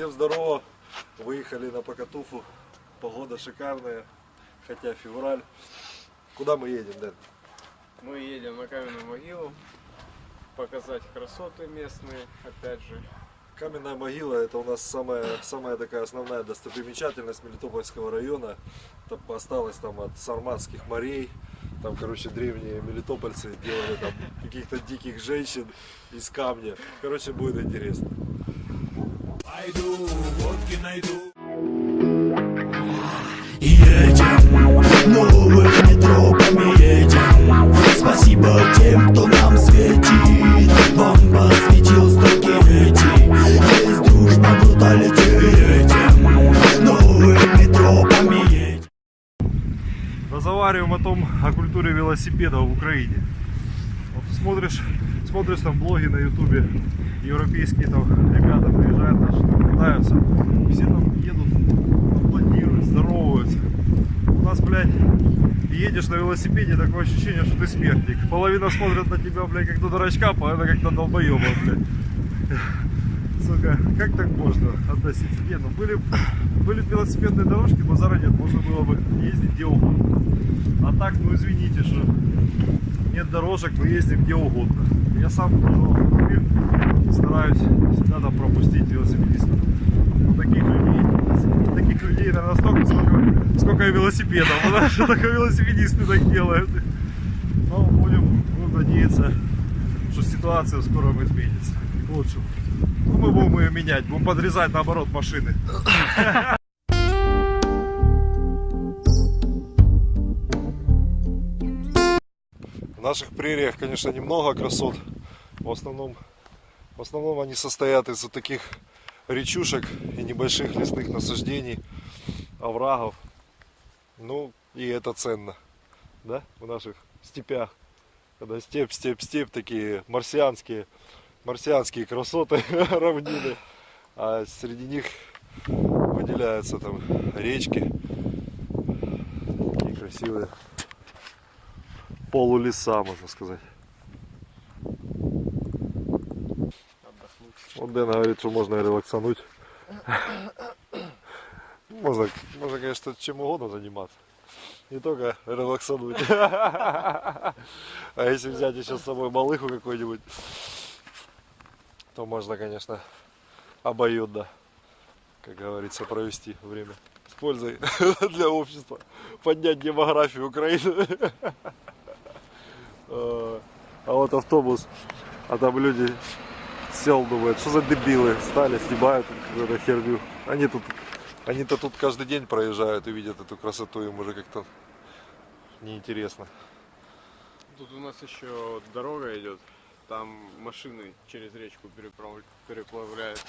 Всем здорово! Выехали на Покатуфу. Погода шикарная, хотя февраль. Куда мы едем, Дэн? Мы едем на Каменную могилу, показать красоты местные, опять же. Каменная могила — это у нас самая такая основная достопримечательность Мелитопольского района. Там осталось там от сарматских морей. Там, короче, древние мелитопольцы делали там каких-то диких женщин из камня. Короче, будет интересно. Пойду, водки найду. Едем, новым метропами едем. Спасибо тем, кто нам светит. Вам посвятил строки эти. Есть дружба, бруталити. Едем, новым метропами едем. Разговариваем о культуре велосипеда в Украине. Вот смотришь там блоги на ютубе, европейские там ребята приезжают, наши катаются, все там едут, аплодируют, здороваются. У нас, блядь, едешь на велосипеде, такое ощущение, что ты смертник. Половина смотрят на тебя, блядь, как на дурачка, половина как на долбоеба, блядь. Сука, как так можно относиться? Не, ну были велосипедные дорожки, базара нет, можно было бы ездить где угодно. А так, ну извините, что нет дорожек, мы ездим где угодно. Я сам стараюсь всегда там пропустить велосипедистов. Ну, таких людей, наверное, столько, сколько и велосипедов, потому что только велосипедисты так делают. Но будем надеяться, что ситуация в скором изменится к лучшему. Ну, мы будем ее менять, будем подрезать наоборот машины. В наших прериях, конечно, немного красот. В основном они состоят из вот таких речушек и небольших лесных насаждений, оврагов. Ну, и это ценно, да, в наших степях. Когда степь, такие марсианские красоты, равнины. А среди них выделяются там речки, такие красивые полулеса, можно сказать. Вот Дэн говорит, что можно релаксануть. Можно, конечно, чем угодно заниматься. Не только релаксануть. А если взять еще с собой малыху какой-нибудь, то можно, конечно, обоюдно, как говорится, провести время с пользой для общества, поднять демографию Украины. А вот автобус, а там люди сел, думают, что за дебилы, стали, снимают какую-то херню. Они-то тут каждый день проезжают и видят эту красоту, им уже как-то неинтересно. Тут у нас еще дорога идет, там машины через речку переплавляются.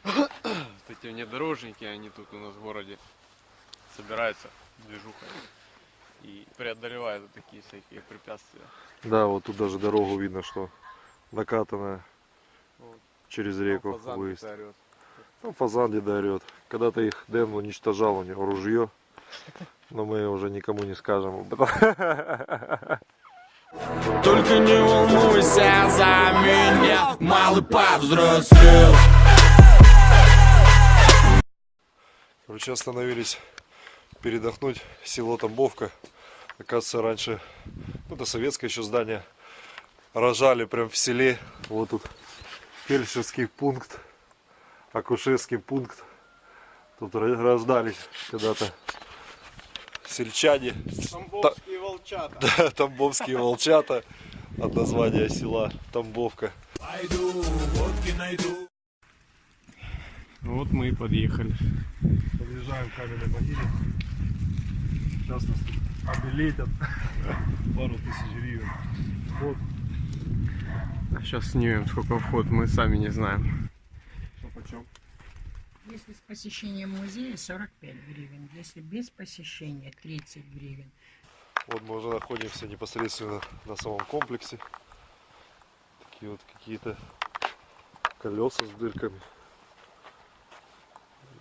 Вот эти внедорожники, они тут у нас в городе собираются движухой и преодолевают вот такие всякие препятствия. Да, вот тут даже дорогу видно, что накатанная Вот. через реку. Фазан Выезд. орет. Ну, фазан где-то орет. Когда-то их Дэн уничтожал, у него ружье, но мы уже никому не скажем. Только не волнуйся за меня, малый повзрослел. Короче, остановились передохнуть. Село Тамбовка. Оказывается, раньше, ну, это советское еще здание, рожали прям в селе. Вот тут фельдшерский пункт, акушерский пункт. Тут рождались когда-то сельчане. Тамбовские волчата. Да, тамбовские волчата от названия села Тамбовка. Пойду, водки найду. Вот мы и подъехали. Подъезжаем к каменной могиле. Сейчас нас тут обелетят. Пару тысяч гривен. Вот. А сейчас снимем, сколько вход, мы сами не знаем. Что почем? Если с посещением музея 45 гривен, если без посещения 30 гривен. Вот мы уже находимся непосредственно на самом комплексе. Такие вот какие-то колеса с дырками.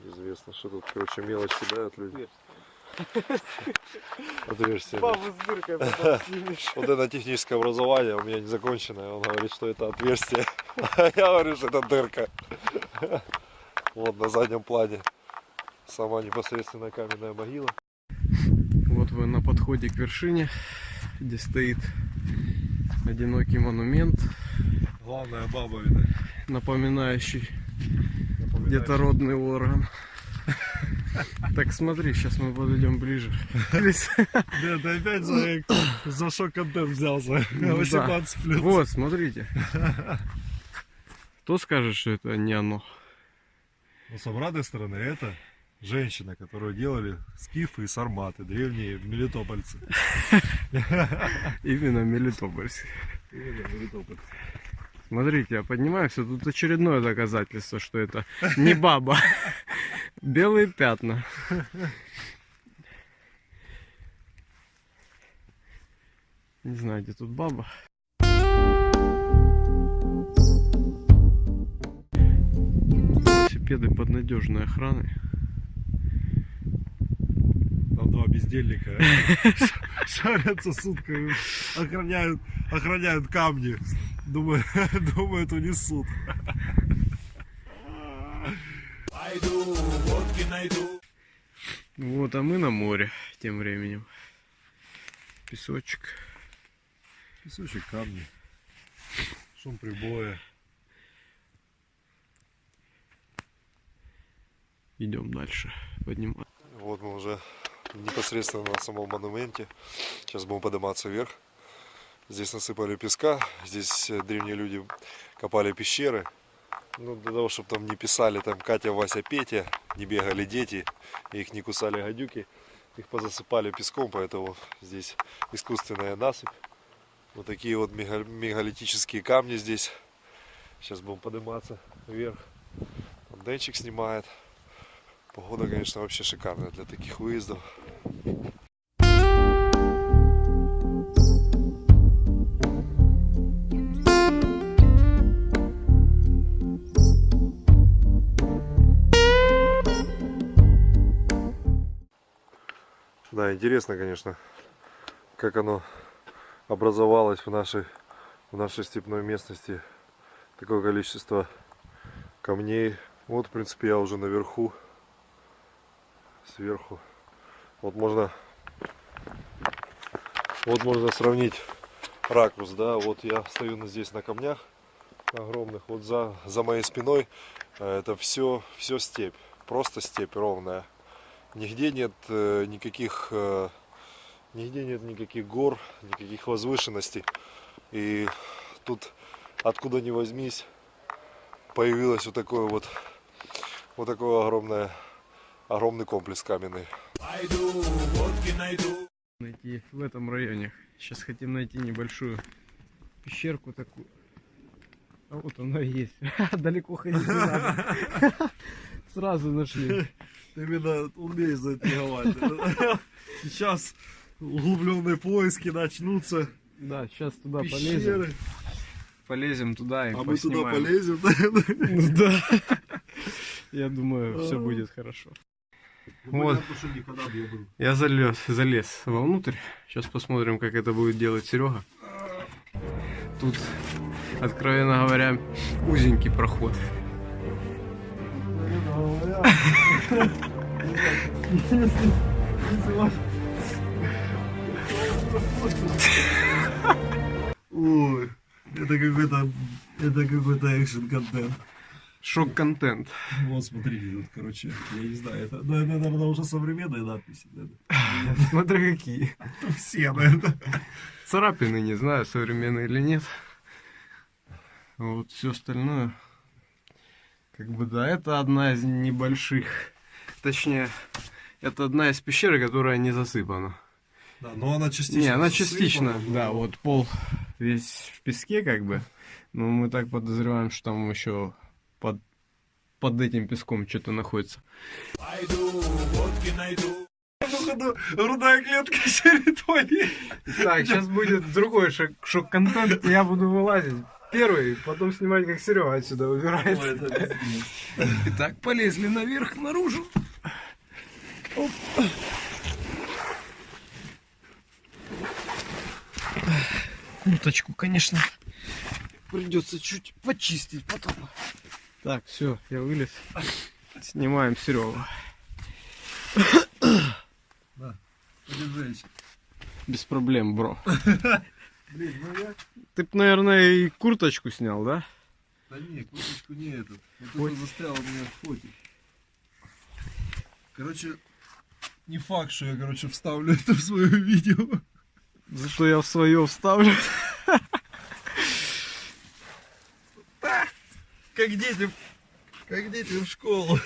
Неизвестно, что тут, короче, мелочь кидают люди. Отверстие. Бабу с дыркой потом снимешь. Вот это техническое образование у меня не законченное. Он говорит, что это отверстие. А я говорю, что это дырка. Вот на заднем плане сама непосредственная каменная могила. Вот вы на подходе к вершине, где стоит одинокий монумент, Главная баба, видать. напоминающий детородный орган. Так смотри, сейчас мы подойдем ближе. Да, ты опять за шок-контент взялся. 18 плюс. Вот, смотрите. Кто скажет, что это не оно? Но с обратной стороны это женщина, которую делали скифы и сарматы, древние мелитопольцы. Именно мелитопольцы. Именно мелитопольцы. Смотрите, я поднимаюсь, тут очередное доказательство, что это не баба. Белые пятна. Не знаю, где тут баба. Велосипеды под надежной охраной. Там два бездельника шарятся сутками, охраняют камни. Думают, унесут. Пойду, водки найду. Вот, а мы на море тем временем. Песочек. Песочек, камни. Шум прибоя. Идем дальше. Поднимаем. Вот мы уже непосредственно на самом монументе. Сейчас будем подниматься вверх. Здесь насыпали песка. Здесь древние люди копали пещеры. Ну, для того, чтобы там не писали там Катя, Вася, Петя, не бегали дети, их не кусали гадюки. Их позасыпали песком, поэтому здесь искусственная насыпь. Вот такие вот мегалитические камни здесь. Сейчас будем подниматься вверх. Там Денчик снимает. Погода, конечно, вообще шикарная для таких выездов. Да, интересно, конечно, как оно образовалось в нашей степной местности. Такое количество камней. Вот, в принципе, я уже наверху. Сверху. Вот можно сравнить ракурс, да. Вот я стою здесь на камнях огромных. Вот за моей спиной это все степь. Просто степь ровная. Нигде нет никаких гор, никаких возвышенностей. И тут откуда ни возьмись появилось вот такой огромный комплекс каменный. Пойду, водки найду. Найти в этом районе. Сейчас хотим найти небольшую пещерку такую. А вот она и есть. Далеко ходить не надо. Сразу нашли. Именно умеешь заинтриговать. Сейчас углубленные поиски начнутся. Да, сейчас туда Пещеры. полезем. Полезем туда и А мы туда поснимаем. полезем. Да. Я думаю, все будет хорошо. Вот. Я залез вовнутрь. Сейчас посмотрим, как это будет делать Серега. Тут, откровенно говоря, узенький проход. Ой, это какой-то экшн-контент. Шок-контент. Вот смотрите, тут, короче, я не знаю, это, наверное, уже современные надписи. Смотри какие. Все, наверное. Царапины, не знаю, современные или нет. Вот все остальное. Как бы да, это одна из небольших. Точнее, это одна из пещер, которая не засыпана. Да, но она частично. Не, она частично, засыпана, да, но- вот пол весь в песке, как бы. Но мы так подозреваем, что там еще под этим песком что-то находится. Пойду, водки найду. Походу, грудная клетка серии. Так, сейчас будет другой шок-контент. Я буду вылазить первый, потом снимать, как Серега отсюда выбирается. Итак, полезли наверх, наружу. Оп. Уточку, конечно, придется чуть почистить потом. Так, все, я вылез. Снимаем Серегу. Без проблем, бро. Блин, ну я... Ты б, наверное, и курточку снял, да? Да не, курточку не эту. Вот это застряло у меня в фоте. Короче, не факт, что я, короче, вставлю это в свое видео. Зато я в свое вставлю. Как дети в школу.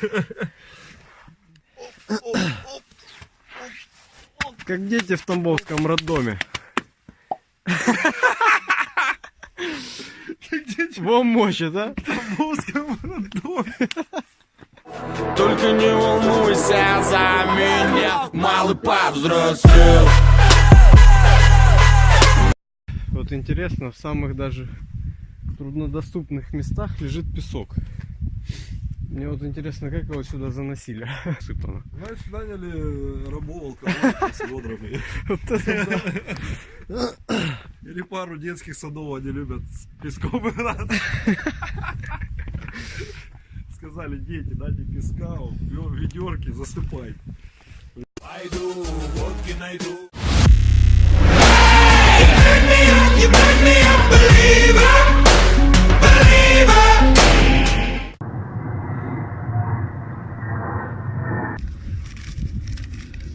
Как дети в Тамбовском роддоме. Во мощи, да? В Тамбовском роддоме. Только не волнуйся за меня, малый повзрослел. Вот интересно, в самых даже труднодоступных местах лежит песок. Мне вот интересно, как его сюда заносили. Сыпано. Значит, наняли рабов алкоголиков с ведрами. Или пару детских садов они любят с песком играть. Сказали, дети, дайте песка, в ведерке засыпайте. Пойду, водки найду.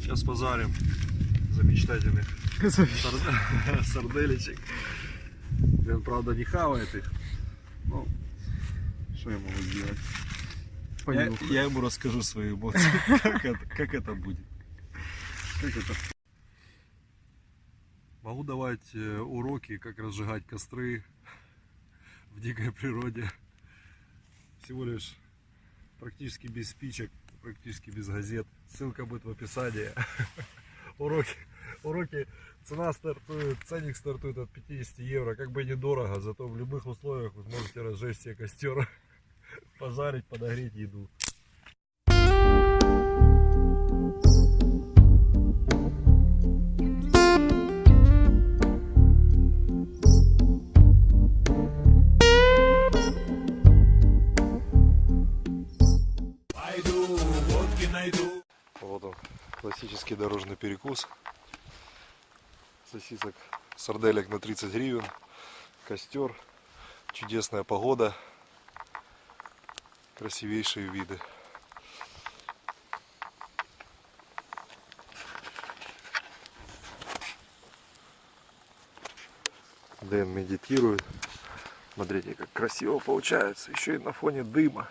Сейчас позарим замечательных сарделечек. Он, правда, не хавает их. Ну, что я могу сделать? Я ему расскажу свои эмоции. Как это будет. Могу давать уроки, как разжигать костры в дикой природе. Всего лишь практически без спичек, практически без газет. Ссылка будет в описании. Уроки, ценник стартует от 50 евро, как бы недорого, зато в любых условиях вы сможете разжечь себе костер, пожарить, подогреть еду. Пойду, водки найду. Вот он, классический дорожный перекус. Сосисок, сарделек на 30 гривен, костер, чудесная погода, красивейшие виды. Дэн медитирует. Смотрите, как красиво получается, еще и на фоне дыма.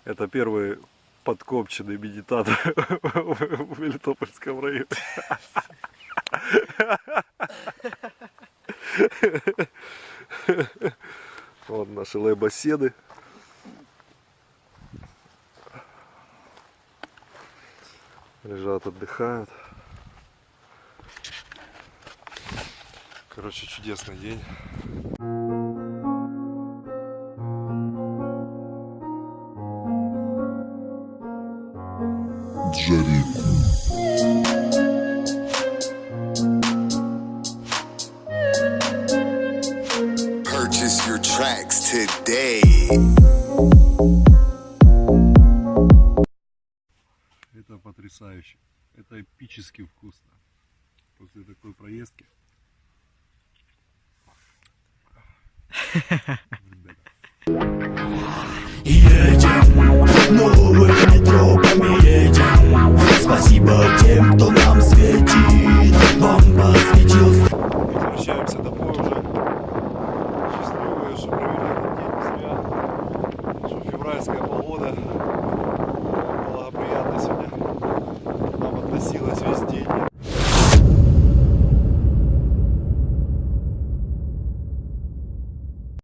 Это первый подкопченный медитатор в Мелитопольском районе. Вот наши лейбоседы. Лежат, отдыхают. Короче, чудесный день. Purchase your tracks today. Это потрясающе. Это эпически вкусно. После такой проездки. Едем, новое метро поедем. Спасибо тем, кто нам светит. Вам посветил. Возвращаемся домой уже. Счастливые, что провели этот день не зря. Что февральская погода.